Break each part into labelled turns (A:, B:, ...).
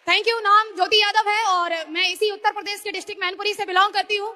A: Thank you. नाम ज्योति यादव है और मैं इसी उत्तर प्रदेश के डिस्ट्रिक्ट मैनपुरी से बिलोंग करती हूँ।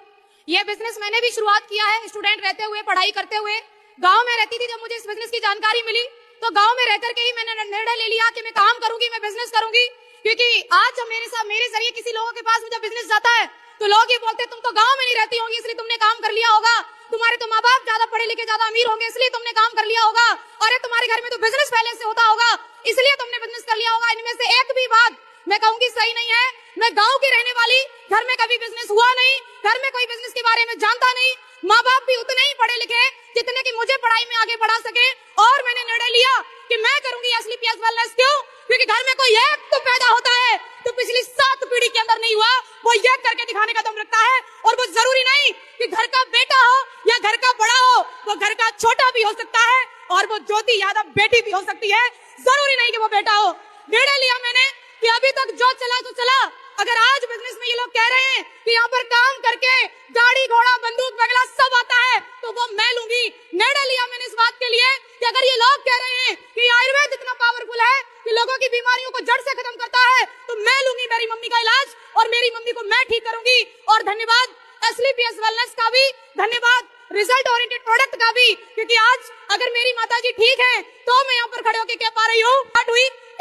A: ये बिजनेस मैंने भी शुरुआत किया है स्टूडेंट रहते हुए, पढ़ाई करते हुए। गांव में रहती थी, जब मुझे इस बिजनेस की जानकारी मिली तो गांव में रहकर के ही मैंने निर्णय ले लिया कि मैं काम करूंगी, मैं बिजनेस करूंगी। क्योंकि आज जब मेरे जरिए किसी लोगों के पास जब बिजनेस जाता है तो लोग ये बोलते हैं तुम तो गांव में नहीं रहती होंगी इसलिए तुमने काम कर लिया होगा, तुम्हारे तो माँ बाप ज्यादा पढ़े लिखे ज्यादा अमीर होंगे इसलिए तुमने काम कर लिया होगा, अरे तुम्हारे घर में तो बिजनेस पहले से होता होगा इसलिए तुमने बिजनेस कर लिया होगा। इनमें से एक भी बात मैं कहूंगी सही नहीं है। मैं गांव की रहने वाली, घर में कभी बिजनेस हुआ नहीं, घर में कोई बिजनेस के बारे में जानता नहीं, माँ बाप भी उतने ही पढ़े लिखे जितने कि मुझे पढ़ाई में आगे बढ़ा सके। और मैंने निर्णय लिया कि मैं करूंगी एसलीपीएस वेलनेस। क्यों? क्योंकि घर में कोई एक तो पैदा होता है तो पिछली 7 पीढ़ी के अंदर नहीं हुआ, वो ये करके दिखाने का दम रखता है। और वो जरूरी नहीं कि घर का बेटा हो या घर का बड़ा हो, वो घर का छोटा भी हो सकता है और वो ज्योति यादव बेटी भी हो सकती है, जरूरी नहीं कि वो बेटा हो। निर्णय लिया मैंने कि अभी तक जो चला तो चला, अगर आज बिजनेस में ये लोग कह रहे हैं कि यहाँ पर काम करके गाड़ी घोड़ा बंदूक वगैरह सब आता है तो वो मैं लूंगी। निर्णय लिया मैंने इस बात के लिए कि अगर ये लोग कह रहे हैं कि आयुर्वेद इतना पावरफुल है कि लोगों की बीमारियों को जड़ से खत्म करता है तो मैं लूंगी मेरी मम्मी का इलाज और मेरी मम्मी को मैं ठीक करूंगी। और धन्यवाद एसलीपीएस वेलनेस का भी, धन्यवाद रिजल्ट ओरिएंटेड प्रोडक्ट का भी, क्योंकि आज अगर मेरी माताजी ठीक है तो मैं यहाँ पर खड़े होकर कह पा रही हूँ।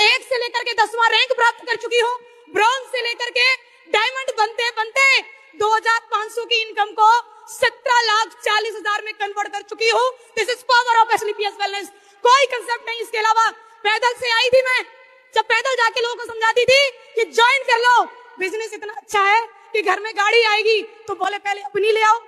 A: 1 से लेकर के 10वां रैंक प्राप्त कर चुकी हूँ, ब्रॉन्ज से लेकर के डायमंड बनते बनते 2500 की इनकम को 17,40,000 में कन्वर्ट कर चुकी हूँ। This is power of SLPS wellness. कोई कंसेप्ट नहीं इसके अलावा। पैदल से आई थी मैं, जब पैदल जाके लोगों को समझाती थी कि ज्वाइन कर लो, बिजनेस इतना अच्छा है कि घर में गाड़ी आएगी तो बोले पहले अपनी ले आओ,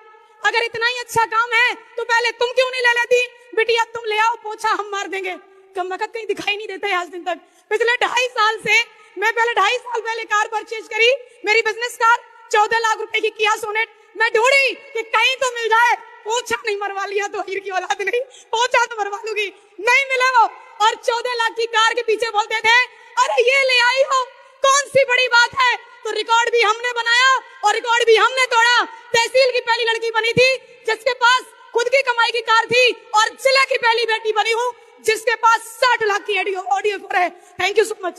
A: अगर इतना ही अच्छा काम है तो पहले तुम क्यों नहीं ले लेती, बिटिया तुम ले आओ, पोछा हम मार देंगे। कम वक्त कहीं दिखाई नहीं देता है आज दिन तक। पिछले 2.5 साल से मैं 2.5 साल पहले कार परचेज करी, मेरी बिजनेस कार 14 लाख रुपए की किया सोनेट। मैं ढूंढी कि कहीं तो मिल जाए, पोछा नहीं मरवा लिया तो हीर की औलाद नहीं, पोछा तो मरवा लूंगी, नहीं मिले वो। और 14 लाख की कार के पीछे बोलते थे अरे ये ले आई हो, कौन सी बड़ी बात है। तो रिकॉर्ड भी हमने बनाया और रिकॉर्ड भी हमने तोड़ा। तहसील की पहली लड़की बनी थी जिसके पास खुद की कमाई की कार थी और जिले की पहली बेटी बनी हूँ जिसके पास 60 लाख की ऑडियो है। Thank you so much.